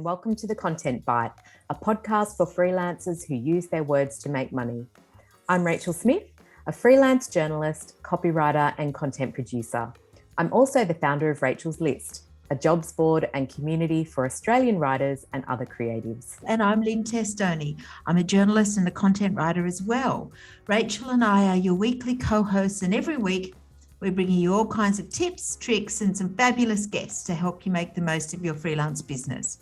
and welcome to The Content Bite, a podcast for freelancers who use their words to make money. I'm Rachel Smith, a freelance journalist, copywriter, and content producer. I'm also the founder of Rachel's List, a jobs board and community for Australian writers and other creatives. And I'm Lynne Testoni. I'm a journalist and a content writer as well. Rachel and I are your weekly co-hosts, and every week we're bringing you all kinds of tips, tricks, and some fabulous guests to help you make the most of your freelance business.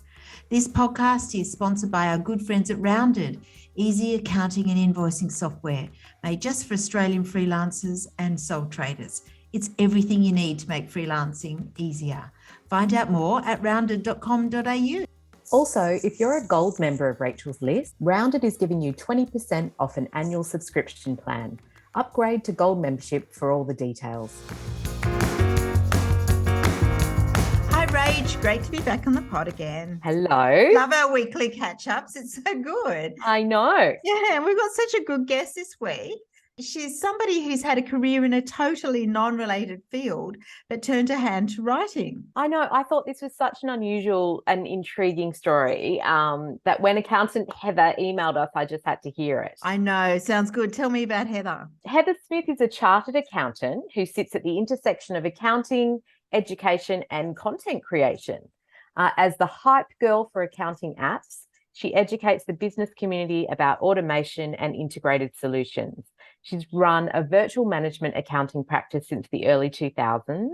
This podcast is sponsored by our good friends at Rounded, easy accounting and invoicing software made just for Australian freelancers and sole traders. It's everything you need to make freelancing easier. Find out more at rounded.com.au. Also, if you're a gold member of Rachel's List, Rounded is giving you 20% off an annual subscription plan. Upgrade to gold membership for all the details. Hi, Rach. Great to be back on the pod again. Hello. Love our weekly catch-ups. It's so good. I know. Yeah, and we've got such a good guest this week. She's somebody who's had a career in a totally non-related field, but turned her hand to writing. I know. I thought this was such an unusual and intriguing story that when accountant Heather emailed us, I just had to hear it. I know. Sounds good. Tell me about Heather. Heather Smith is a chartered accountant who sits at the intersection of accounting, education, and content creation. As the hype girl for accounting apps, she educates the business community about automation and integrated solutions. She's run a virtual management accounting practice since the early 2000s,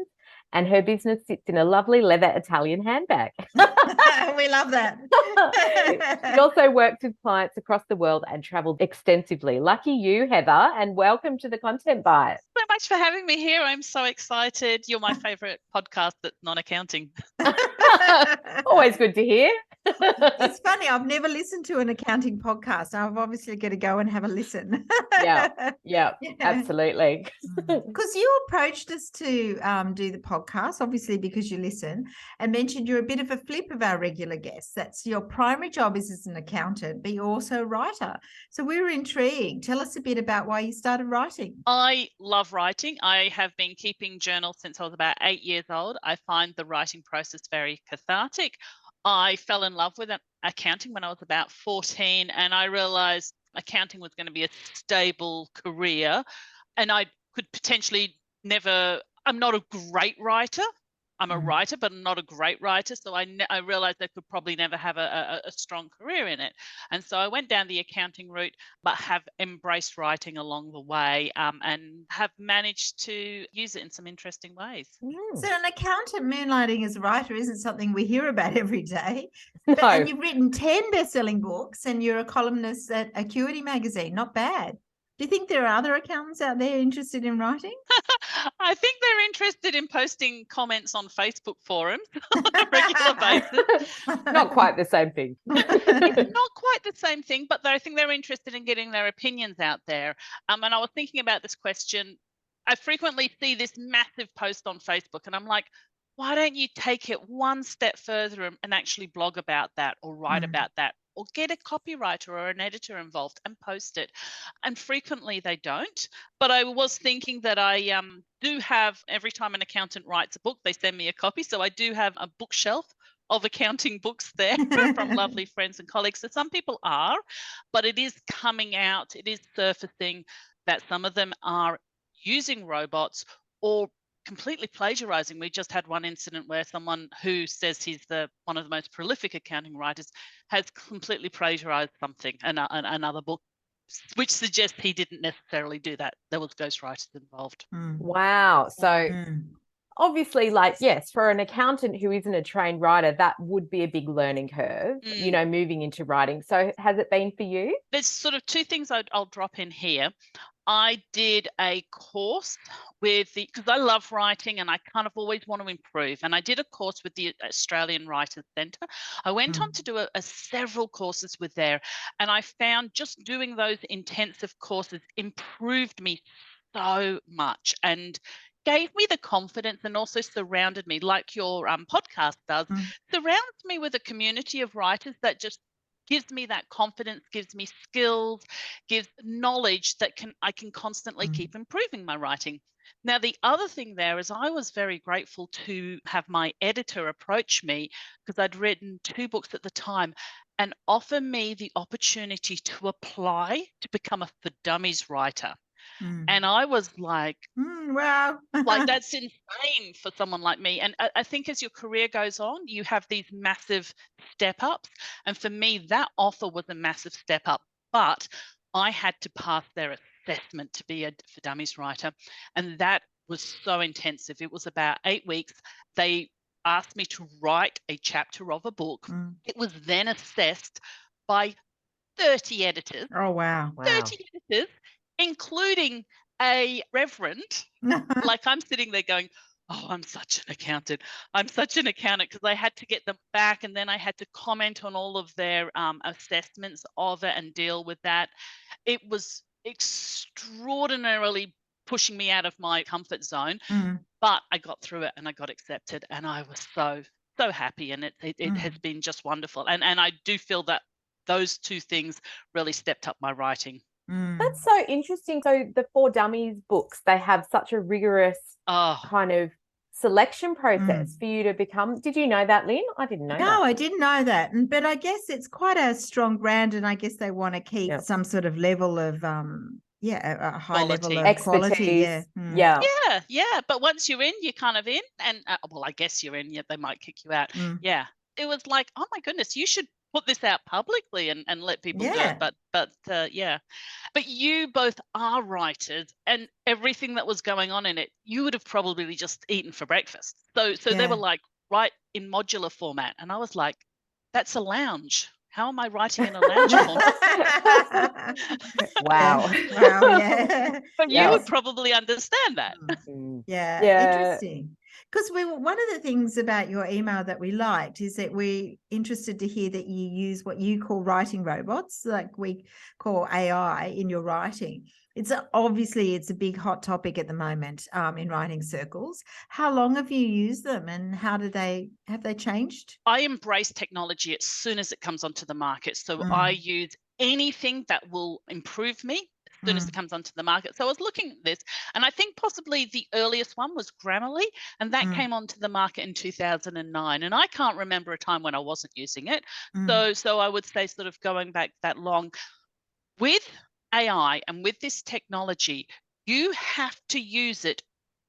and her business sits in a lovely leather Italian handbag. We love that. She also works with clients across the world and travelled extensively. Lucky you, Heather, and welcome to The Content Bite. So much for having me here. I'm so excited. You're my favourite podcast that's non-accounting. Always good to hear. It's funny, I've never listened to an accounting podcast. I've obviously got to go and have a listen. Yeah, absolutely. Because you approached us to do the podcast, obviously because you listen, and mentioned you're a bit of a flip of our regular guests. That's your primary job is as an accountant, but you're also a writer. So we were intrigued. Tell us a bit about why you started writing. I love writing. I have been keeping journals since I was about 8 years old. I find the writing process very cathartic. I fell in love with accounting when I was about 14, and I realized accounting was going to be a stable career, and I could potentially I'm not a great writer. I'm a writer, but I'm not a great writer. So I realized I could probably never have a strong career in it. And so I went down the accounting route, but have embraced writing along the way and have managed to use it in some interesting ways. So an accountant moonlighting as a writer isn't something we hear about every day. No. And you've written 10 best-selling books and you're a columnist at Acuity magazine. Not bad. Do you think there are other accountants out there interested in writing? I think they're interested in posting comments on Facebook forums on a regular basis. Not quite the same thing. Not quite the same thing, but I think they're interested in getting their opinions out there. And I was thinking about this question. I frequently see this massive post on Facebook, and I'm like, why don't you take it one step further and actually blog about that or write about that? Or get a copywriter or an editor involved and post it. And frequently they don't. But I was thinking that I do have, every time an accountant writes a book, they send me a copy. So I do have a bookshelf of accounting books there from lovely friends and colleagues. So some people are, but it is coming out, it is surfacing that some of them are using robots or completely plagiarizing. We just had one incident where someone who says he's one of the most prolific accounting writers has completely plagiarized something, another book, which suggests he didn't necessarily do that. There was ghostwriters involved. Wow. So obviously, yes, for an accountant who isn't a trained writer, that would be a big learning curve, moving into writing. So has it been for you? There's sort of two things I'll drop in here. I did a course because I love writing and I kind of always want to improve. And I did a course with the Australian Writers Centre. I went on to do several courses with there. And I found just doing those intensive courses improved me so much and gave me the confidence and also surrounded me, like your podcast does, surrounds me with a community of writers that just gives me that confidence, gives me skills, gives knowledge that I can constantly keep improving my writing. Now, the other thing there is I was very grateful to have my editor approach me because I'd written 2 books at the time and offer me the opportunity to apply to become a For Dummies writer. And I was like, Wow. that's insane for someone like me. And I think as your career goes on, you have these massive step ups. And for me, that offer was a massive step up. But I had to pass their assessment to be a For Dummies writer. And that was so intensive. It was about 8 weeks. They asked me to write a chapter of a book. It was then assessed by 30 editors. Oh, wow. 30 editors, including a reverend. Like I'm sitting there going, oh, I'm such an accountant. I'm such an accountant, because I had to get them back and then I had to comment on all of their assessments of it and deal with that. It was extraordinarily pushing me out of my comfort zone, but I got through it and I got accepted and I was so happy, and it has been just wonderful. And I do feel that those 2 things really stepped up my writing. That's so interesting. So the For Dummies books, they have such a rigorous kind of selection process for you to become. Did you know that, Lynn? I didn't know that. No, I didn't know that. But I guess it's quite a strong brand, and I guess they want to keep some sort of level of a high level of expertise. Quality. Yeah. But once you're in, you're kind of in, and I guess you're in. Yeah, they might kick you out. Yeah, it was like, oh my goodness, you should put this out publicly and let people do it. But you both are writers, and everything that was going on in it, you would have probably just eaten for breakfast. So they were like, write in modular format, and I was like, that's a lounge. How am I writing in a lounge format? Wow. Yeah. But you would probably understand that. Yeah. Interesting. Because one of the things about your email that we liked is that we're interested to hear that you use what you call writing robots, like we call AI, in your writing. It's a big hot topic at the moment in writing circles. How long have you used them, and have they changed? I embrace technology as soon as it comes onto the market. So I use anything that will improve me as soon as it comes onto the market. So I was looking at this, and I think possibly the earliest one was Grammarly, and that came onto the market in 2009. And I can't remember a time when I wasn't using it. So I would say, sort of going back that long, with AI and with this technology, you have to use it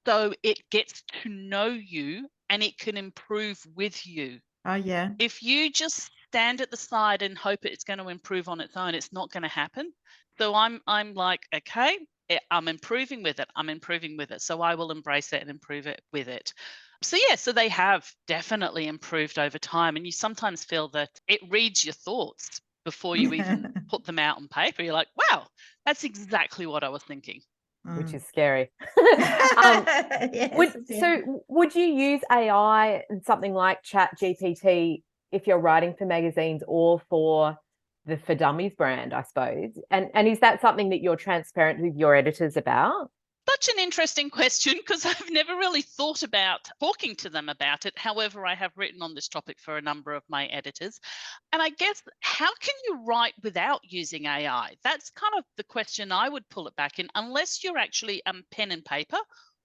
so it gets to know you and it can improve with you. Oh, yeah. If you just stand at the side and hope it's going to improve on its own, it's not going to happen. So I'm like, okay, I'm improving with it. I'm improving with it. So I will embrace it and improve it with it. So so they have definitely improved over time. And you sometimes feel that it reads your thoughts before you even put them out on paper. You're like, wow, that's exactly what I was thinking. Which is scary. Yes, So would you use AI and something like ChatGPT if you're writing for magazines or for the For Dummies brand, I suppose? And is that something that you're transparent with your editors about? Such an interesting question, because I've never really thought about talking to them about it. However, I have written on this topic for a number of my editors. And I guess, how can you write without using AI? That's kind of the question I would pull it back in. Unless you're actually pen and paper,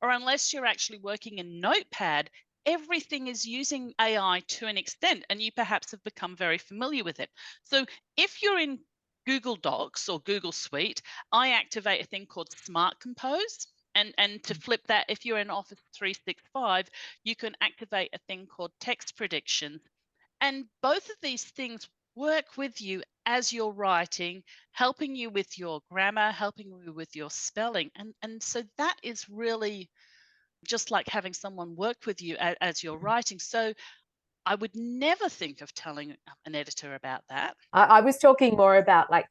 or unless you're actually working in Notepad, everything is using AI to an extent, and you perhaps have become very familiar with it. So if you're in Google Docs or Google Suite, I activate a thing called Smart Compose. And to flip that, if you're in Office 365, you can activate a thing called Text Predictions. And both of these things work with you as you're writing, helping you with your grammar, helping you with your spelling. And so that is really just like having someone work with you as you're writing. So I would never think of telling an editor about that. I was talking more about, like,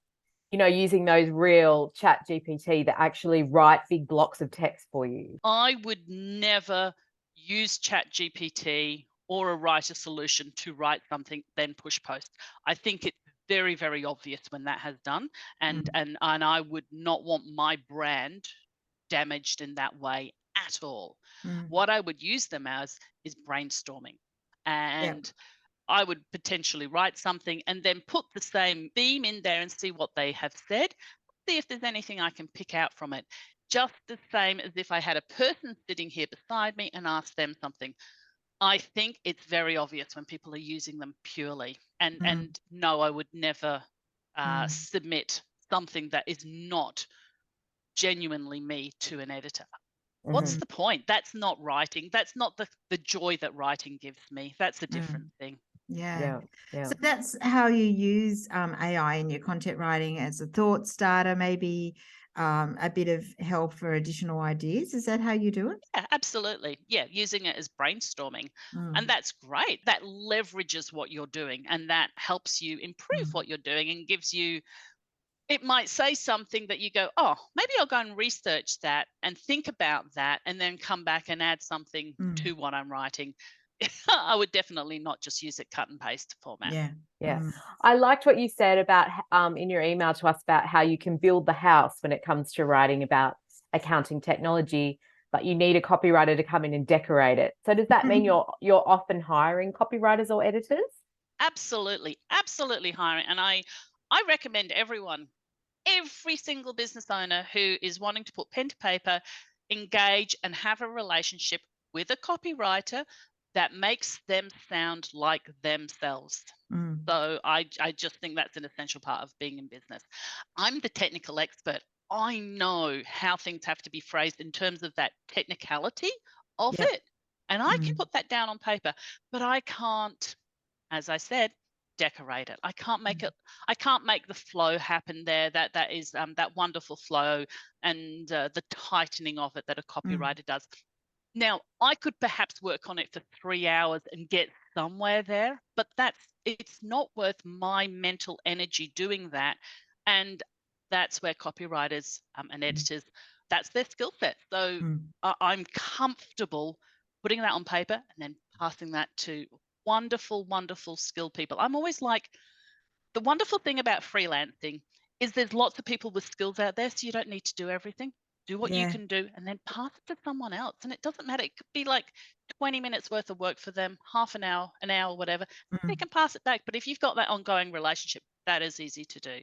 using those real ChatGPT that actually write big blocks of text for you. I would never use ChatGPT or a writer solution to write something, then push post. I think it's very, very obvious when that has done. And I would not want my brand damaged in that way at all. What I would use them as is brainstorming. And I would potentially write something and then put the same theme in there and see what they have said, see if there's anything I can pick out from it. just the same as if I had a person sitting here beside me and asked them something. I think it's very obvious when people are using them purely. And no, I would never submit something that is not genuinely me to an editor. What's the point? That's not writing. That's not the joy that writing gives me. That's a different thing. Yeah. So that's how you use AI in your content writing, as a thought starter, maybe a bit of help for additional ideas. Is that how you do it? Yeah, absolutely. Yeah, using it as brainstorming. And that's great. That leverages what you're doing, and that helps you improve what you're doing, and gives you, it might say something that you go, oh, maybe I'll go and research that and think about that, and then come back and add something to what I'm writing. I would definitely not just use it cut and paste format. Yeah. I liked what you said about in your email to us about how you can build the house when it comes to writing about accounting technology, but you need a copywriter to come in and decorate it. So does that mean you're often hiring copywriters or editors? Absolutely hiring. And I recommend everyone, every single business owner who is wanting to put pen to paper, engage and have a relationship with a copywriter that makes them sound like themselves. So I just think that's an essential part of being in business. I'm the technical expert. I know how things have to be phrased in terms of that technicality of it. And I can put that down on paper, but I can't, as I said, decorate it. I can't make it. I can't make the flow happen there. That is that wonderful flow and the tightening of it that a copywriter does. Now, I could perhaps work on it for 3 hours and get somewhere there, but it's not worth my mental energy doing that. And that's where copywriters and editors, that's their skill set. So I'm comfortable putting that on paper and then passing that to wonderful, wonderful skilled people. I'm always like, the wonderful thing about freelancing is there's lots of people with skills out there, so you don't need to do everything. Do what you can do and then pass it to someone else. And it doesn't matter. It could be like 20 minutes worth of work for them, half an hour, whatever. They can pass it back. But if you've got that ongoing relationship, that is easy to do.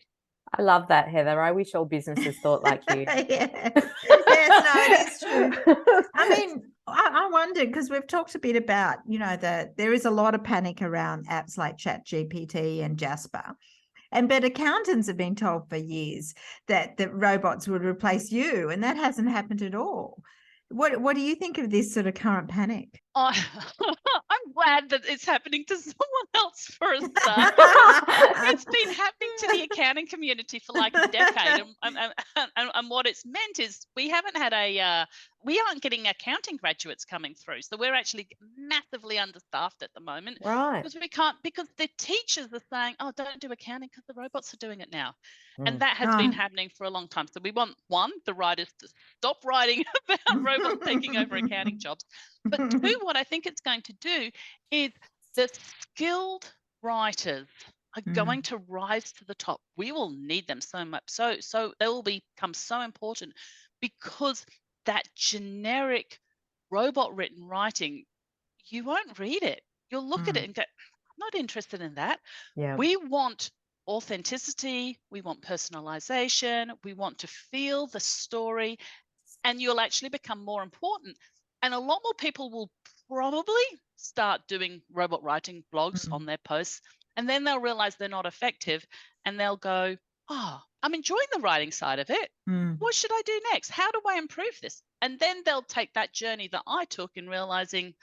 I love that, Heather. I wish all businesses thought like you. Yes, no, it is true. I mean, I wonder, because we've talked a bit about, that there is a lot of panic around apps like ChatGPT and Jasper. But accountants have been told for years that robots would replace you, and that hasn't happened at all. What do you think of this sort of current panic? Oh, I'm glad that it's happening to someone else for a start. It's been happening to the accounting community for like a decade, and what it's meant is we haven't had we aren't getting accounting graduates coming through, so we're actually massively understaffed at the moment, right? Because the teachers are saying, "Oh, don't do accounting because the robots are doing it now," and that has been happening for a long time. So we want the writers to stop writing about robots taking over accounting jobs, but two, what I think it's going to do is the skilled writers are going to rise to the top. We will need them so much. So they will become so important, because that generic robot written writing, you won't read it. You'll look at it and go, I'm not interested in that. Yeah. We want authenticity. We want personalization. We want to feel the story, and you'll actually become more important. And a lot more people will probably start doing robot writing blogs on their posts, and then they'll realize they're not effective, and they'll go, oh, I'm enjoying the writing side of it. What should I do next? How do I improve this? And then they'll take that journey that I took in realizing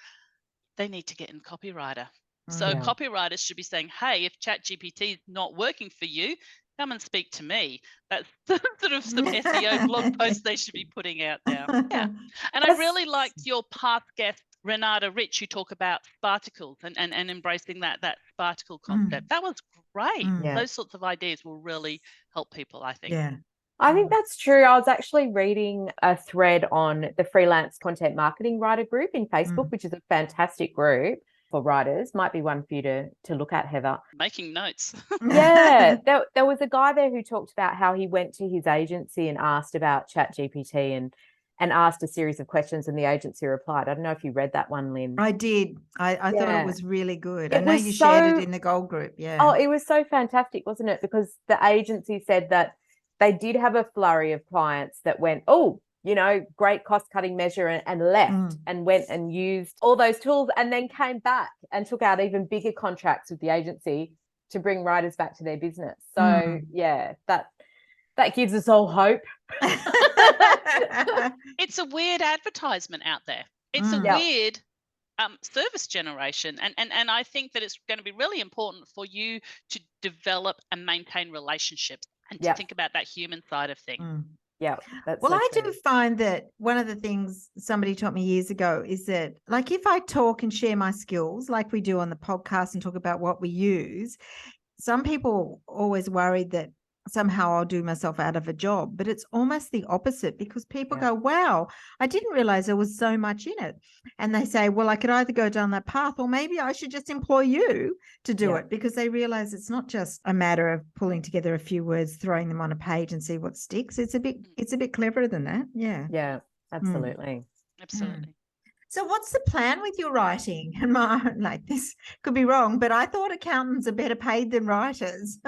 they need to get in copywriter. So copywriters should be saying, hey, if ChatGPT is not working for you, come and speak to me. That's sort of some SEO blog posts they should be putting out there. Yeah. And I really liked your past guest, Renata Rich, who talk about sparticles and embracing that sparticle concept. That was great. Those sorts of ideas will really help people, I think. Yeah. I think that's true. I was actually reading a thread on the freelance content marketing writer group in Facebook, which is a fantastic group for writers. Might be one for you to look at, Heather. Making notes. Yeah, there was a guy there who talked about how he went to his agency and asked about ChatGPT and asked a series of questions, and the agency replied. I don't know if you read that one, Lynn. I did. I thought it was really good. I know you shared it in the Gold group. Yeah. Oh, it was so fantastic, wasn't it? Because the agency said that they did have a flurry of clients that went, oh, great cost cutting measure and left and went and used all those tools and then came back and took out even bigger contracts with the agency to bring writers back to their business. So yeah, that gives us all hope. It's a weird advertisement out there. It's a weird service generation. And I think that it's going to be really important for you to develop and maintain relationships and to think about that human side of things. Yeah, that's well, so I true. do find that one of the things somebody taught me years ago is that, like, if I talk and share my skills, like we do on the podcast and talk about what we use, some people always worried that somehow I'll do myself out of a job, but it's almost the opposite, because people go, wow, I didn't realize there was so much in it. And they say, well, I could either go down that path or maybe I should just employ you to do it, because they realize it's not just a matter of pulling together a few words, throwing them on a page and see what sticks. It's a bit cleverer than that. Yeah, absolutely. Absolutely. So what's the plan with your writing? And like, this could be wrong, but I thought accountants are better paid than writers.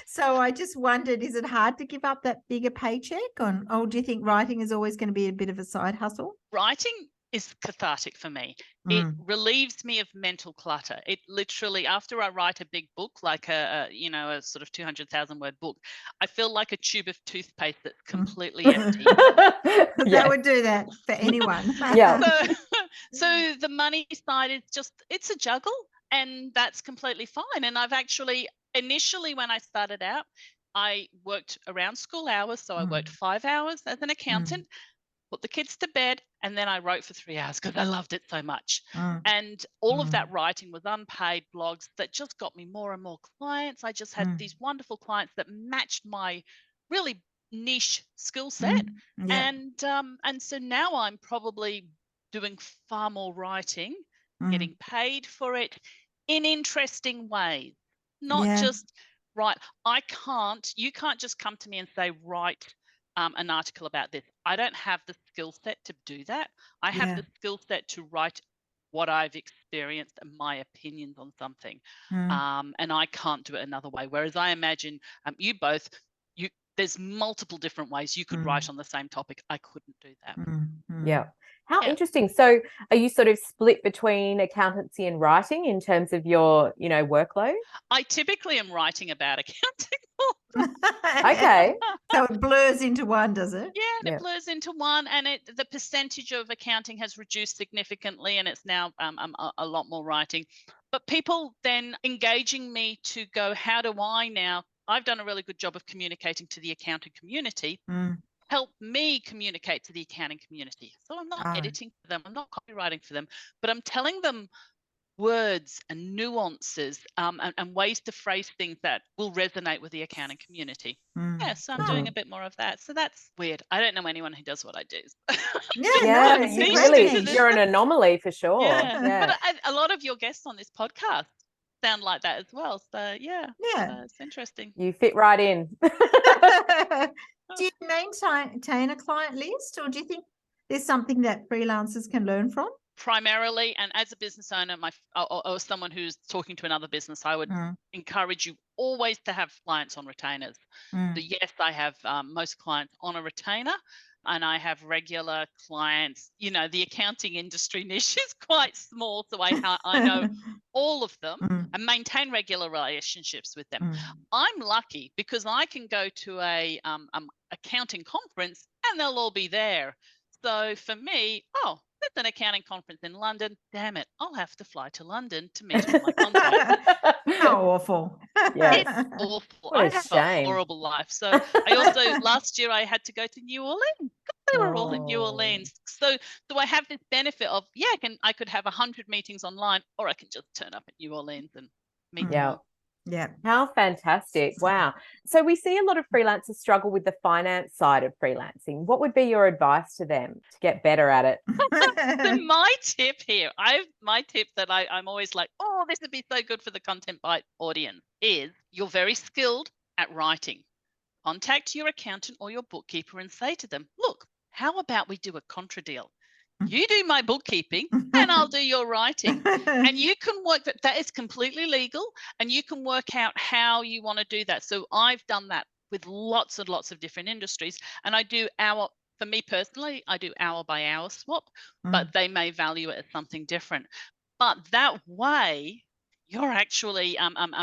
So I just wondered, is it hard to give up that bigger paycheck? Or do you think writing is always going to be a bit of a side hustle? Writing is cathartic for me. It relieves me of mental clutter. It literally, after I write a big book, like a sort of 200,000 word book, I feel like a tube of toothpaste that's completely empty. That would do that for anyone. So the money side is it's a juggle, and that's completely fine. And I've actually, initially when I started out, I worked around school hours. So I worked 5 hours as an accountant, put the kids to bed, and then I wrote for 3 hours because I loved it so much. And all of that writing was unpaid blogs that just got me more and more clients. I just had these wonderful clients that matched my really niche skill set. And so now I'm probably doing far more writing, getting paid for it in interesting ways, not just write. You can't just come to me and say, write an article about this. I don't have the skill set to do that. I have the skill set to write what I've experienced and my opinions on something. And I can't do it another way. Whereas I imagine there's multiple different ways you could write on the same topic. I couldn't do that. Yeah. How interesting. So are you sort of split between accountancy and writing in terms of your, workload? I typically am writing about accounting. Okay. So it blurs into one, does it? Yeah, it blurs into one, and the percentage of accounting has reduced significantly, and it's now a lot more writing. But people then engaging me to go, how do I now? I've done a really good job of communicating to the accounting community. Help me communicate to the accounting community. So I'm not editing for them, I'm not copywriting for them, but I'm telling them words and nuances and ways to phrase things that will resonate with the accounting community. So I'm doing a bit more of that. So that's weird. I don't know anyone who does what I do. You're an anomaly for sure. But a lot of your guests on this podcast sound like that as well. So it's interesting. You fit right in. Do you maintain a client list, or do you think there's something that freelancers can learn from? Primarily, and as a business owner, or someone who's talking to another business, I would encourage you always to have clients on retainers. So yes, I have most clients on a retainer, and I have regular clients. The accounting industry niche is quite small, so I know all of them and maintain regular relationships with them. I'm lucky because I can go to a accounting conference and they'll all be there. So for me, there's an accounting conference in London. Damn it, I'll have to fly to London to meet all my contacts. How awful. It's awful. I have a horrible life. So I also, last year, I had to go to New Orleans. They were all in New Orleans. So I have this benefit of, I could have 100 meetings online, or I can just turn up at New Orleans and meet them all. Yeah. How fantastic. Wow. So we see a lot of freelancers struggle with the finance side of freelancing. What would be your advice to them to get better at it? So my tip here, my tip that I'm always like, this would be so good for the Content Bite audience, is you're very skilled at writing. Contact your accountant or your bookkeeper and say to them, look, how about we do a contra deal? You do my bookkeeping and I'll do your writing. And you can work that is completely legal, and you can work out how you want to do that. So I've done that with lots and lots of different industries. And I do For me personally, I do hour by hour swap, but they may value it as something different. But that way, you're actually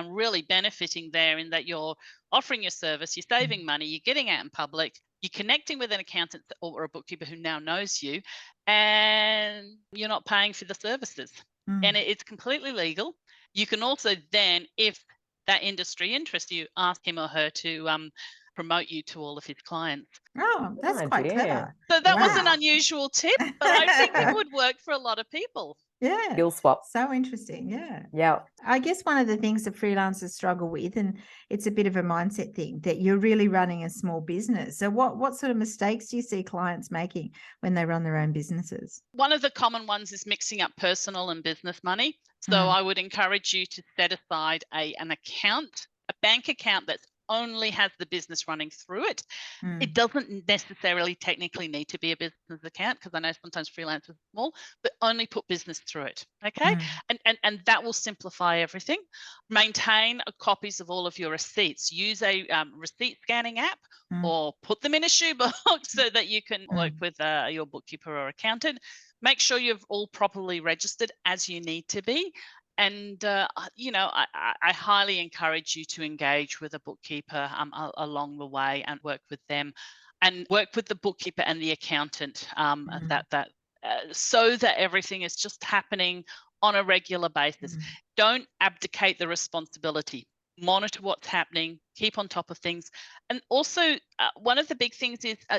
really benefiting there in that you're offering your service, you're saving money, you're getting out in public, you're connecting with an accountant or a bookkeeper who now knows you, and you're not paying for the services. And it's completely legal. You can also then, if that industry interests you, ask him or her to promote you to all of his clients. Oh, that's quite clever. So that was an Wow. unusual tip, but I think it would work for a lot of people. Yeah. Skill swap. So interesting. Yeah. Yeah. I guess one of the things that freelancers struggle with, and it's a bit of a mindset thing, that you're really running a small business. So what sort of mistakes do you see clients making when they run their own businesses? One of the common ones is mixing up personal and business money. So I would encourage you to set aside an account, a bank account that only has the business running through it. It doesn't necessarily technically need to be a business account, because I know sometimes freelancers are small, but only put business through it. Okay. And that will simplify everything. Maintain copies of all of your receipts. Use a receipt scanning app, or put them in a shoebox so that you can work with your bookkeeper or accountant. Make sure you've all properly registered as you need to be. And, I highly encourage you to engage with a bookkeeper along the way and work with them, and work with the bookkeeper and the accountant so that everything is just happening on a regular basis. Don't abdicate the responsibility. Monitor what's happening, keep on top of things. And also, one of the big things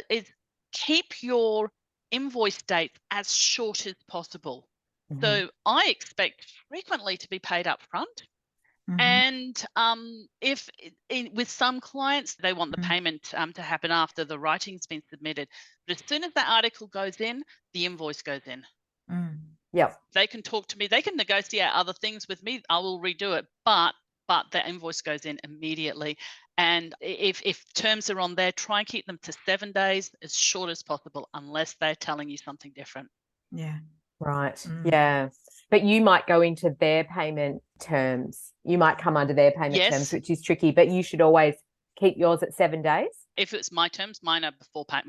is keep your invoice dates as short as possible. So I expect frequently to be paid up front. And if with some clients, they want the payment to happen after the writing's been submitted. But as soon as that article goes in, the invoice goes in. Yep. They can talk to me. They can negotiate other things with me. I will redo it. But the invoice goes in immediately. And if terms are on there, try and keep them to 7 days, as short as possible, unless they're telling you something different. Yeah. Right. Yeah. But you might go into their payment terms. You might come under their payment terms, which is tricky, but you should always keep yours at 7 days. If it's my terms, mine are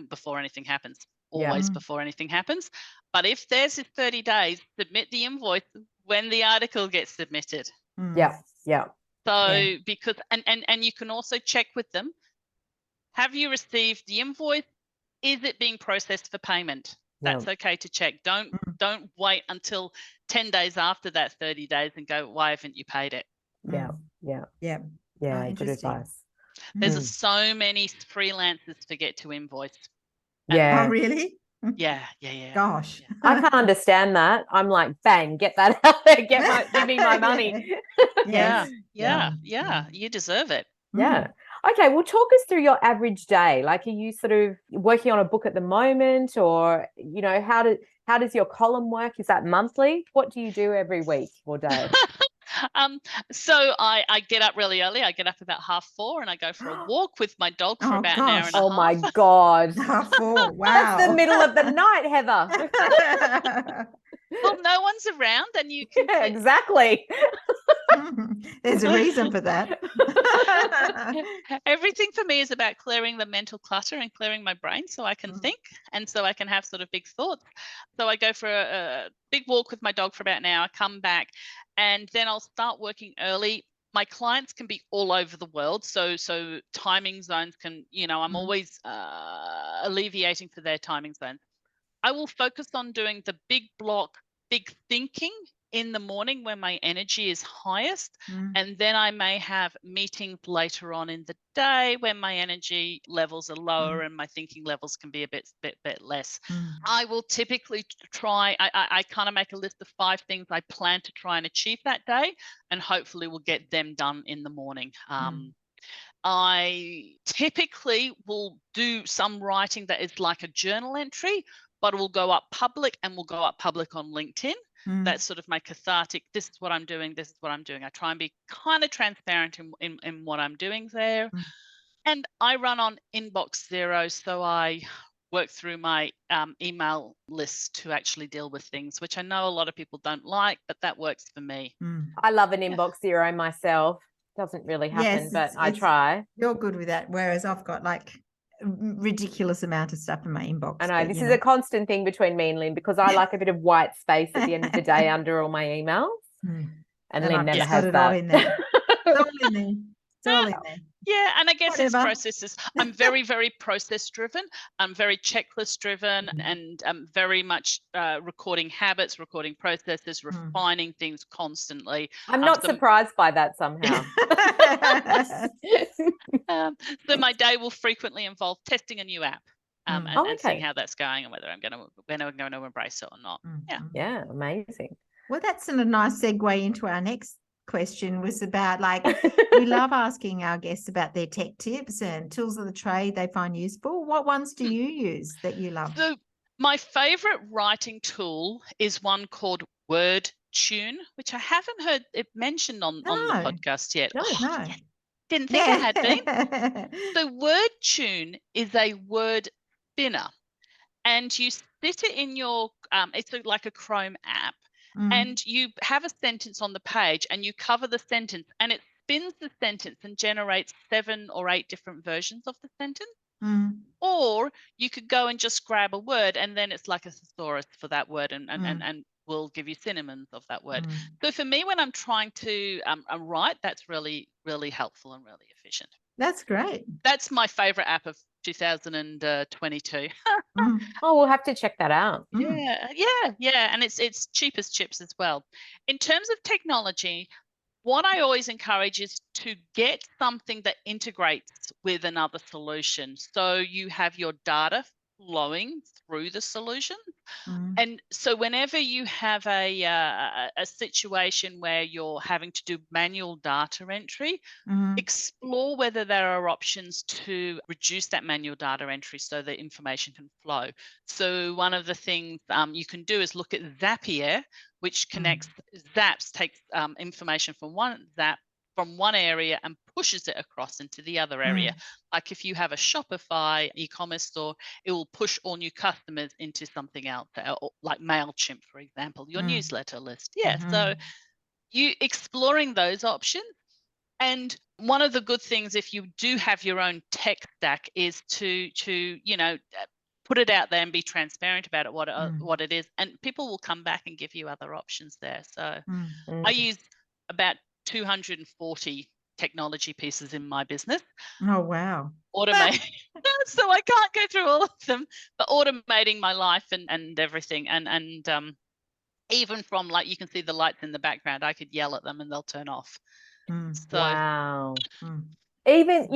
before anything happens. Always before anything happens. But if theirs is 30 days, submit the invoice when the article gets submitted. Yeah. Yeah. So because and you can also check with them. Have you received the invoice? Is it being processed for payment? That's okay to check. Don't wait until 10 days after that 30 days and go, why haven't you paid it? Yeah. Good advice. There's so many freelancers forget to invoice. Oh, really? Yeah. Gosh. I can't understand that. I'm like, bang, get that out there. Give me my money. Yeah. You deserve it. Yeah. Okay, well, talk us through your average day. Like, are you sort of working on a book at the moment, or, how does your column work? Is that monthly? What do you do every week or day? So I get up really early. I get up about 4:30 and I go for a walk with my dog for about an hour and a half. Oh my God. 4:30. Wow. That's the middle of the night, Heather. Well, no one's around and you can... Yeah, exactly. There's a reason for that. Everything for me is about clearing the mental clutter and clearing my brain so I can think, and so I can have sort of big thoughts. So I go for a big walk with my dog for about an hour, come back, and then I'll start working early. My clients can be all over the world, so timing zones can, I'm always alleviating for their timing zones. I will focus on doing the big block, big thinking in the morning when my energy is highest. And then I may have meetings later on in the day when my energy levels are lower and my thinking levels can be a bit less. I will typically try, I kind of make a list of 5 things I plan to try and achieve that day, and hopefully will get them done in the morning. I typically will do some writing that is like a journal entry, but it will go up public and will go up public on LinkedIn. That's sort of my cathartic, this is what I'm doing, this is what I'm doing. I try and be kind of transparent in what I'm doing there. And I run on inbox zero, so I work through my email list to actually deal with things, which I know a lot of people don't like, but that works for me. I love an inbox zero myself. Doesn't really happen, but I try. You're good with that, whereas I've got like ridiculous amount of stuff in my inbox. I know this is a constant thing between me and Lynn because I like a bit of white space at the end of the day under all my emails. And Lynn never has that. All in there. It's all in there. It's all in there. Yeah, and I guess Whatever. it's processes. I'm very, very process driven. I'm very checklist driven, and I'm very much recording habits, recording processes, refining things constantly. I'm not surprised by that somehow. So my day will frequently involve testing a new app and seeing how that's going and whether I'm going to embrace it or not. Yeah, amazing. Well, that's a nice segue into our next question, was about, like, we love asking our guests about their tech tips and tools of the trade they find useful. What ones do you use that you love? So my favorite writing tool is one called Word Tune, which I haven't heard it mentioned on the podcast yet. No. Didn't think I had been. So Word Tune is a word spinner, and you sit it in your it's like a Chrome app. And you have a sentence on the page and you cover the sentence and it spins the sentence and generates 7 or 8 different versions of the sentence. Or you could go and just grab a word and then it's like a thesaurus for that word and will give you synonyms of that word. So for me, when I'm trying to write, that's really, really helpful and really efficient. That's great. That's my favorite app of 2022. Oh, we'll have to check that out. Yeah, and it's cheap as chips as well. In terms of technology, what I always encourage is to get something that integrates with another solution, so you have your data flowing through the solution. And so whenever you have a situation where you're having to do manual data entry, explore whether there are options to reduce that manual data entry so the information can flow. So one of the things you can do is look at Zapier, which connects takes information from one area and pushes it across into the other area. Like if you have a Shopify e-commerce store, it will push all new customers into something else, like MailChimp, for example, your newsletter list. So you exploring those options. And one of the good things, if you do have your own tech stack, is to put it out there and be transparent about it, what it is, and people will come back and give you other options there. So I use about 240 technology pieces in my business. Oh, wow. Automate. So I can't go through all of them, but automating my life and everything. And even from, like, you can see the lights in the background, I could yell at them and they'll turn off. So, wow. Even,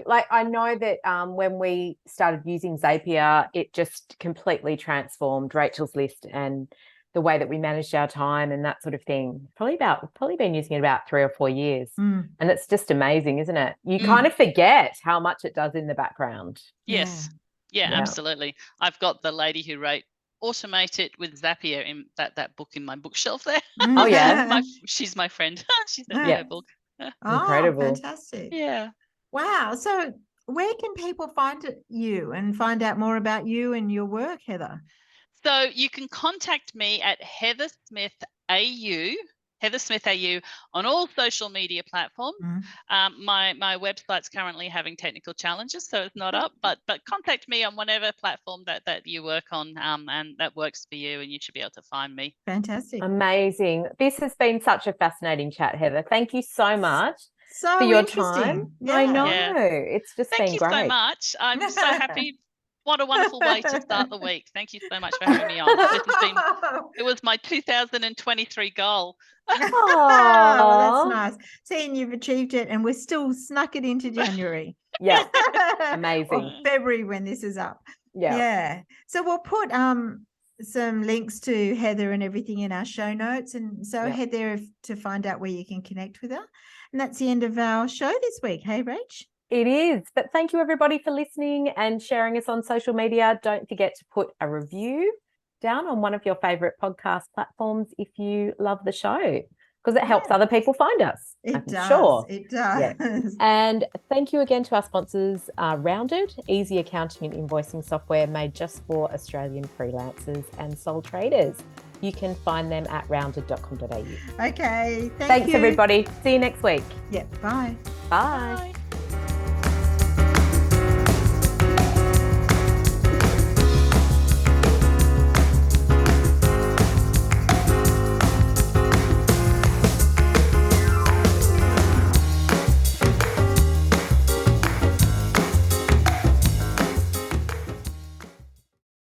like, I know that when we started using Zapier, it just completely transformed Rachel's list and the way that we managed our time and that sort of thing. Probably been using it about 3 or 4 years. And it's just amazing, isn't it? You kind of forget how much it does in the background. Yes. Yeah, absolutely. I've got the lady who wrote Automate It with Zapier in that book in my bookshelf there. Oh, yeah. She's my friend. She's in her book. Incredible. Fantastic. Yeah. Wow. So where can people find you and find out more about you and your work, Heather? So you can contact me at Heather Smith AU on all social media platforms. My website's currently having technical challenges, so it's not up, but contact me on whatever platform that you work on, and that works for you, and you should be able to find me. Fantastic. Amazing. This has been such a fascinating chat, Heather. Thank you so much for your time. I know. It's just been great. Thank you so much. I'm so happy. What a wonderful way to start the week. Thank you so much for having me on. It was my 2023 goal. Oh, that's nice. Seeing you've achieved it, and we're still snuck it into January. Yeah. Amazing. Or February when this is up. Yeah. So we'll put some links to Heather and everything in our show notes. And so head there to find out where you can connect with her. And that's the end of our show this week. Hey, Rach? It is. But thank you, everybody, for listening and sharing us on social media. Don't forget to put a review down on one of your favorite podcast platforms if you love the show, because it helps other people find us. It does. It does. Yeah. And thank you again to our sponsors, Rounded, easy accounting and invoicing software made just for Australian freelancers and sole traders. You can find them at rounded.com.au. Okay. Thanks, everybody. See you next week. Yeah. Bye. Bye.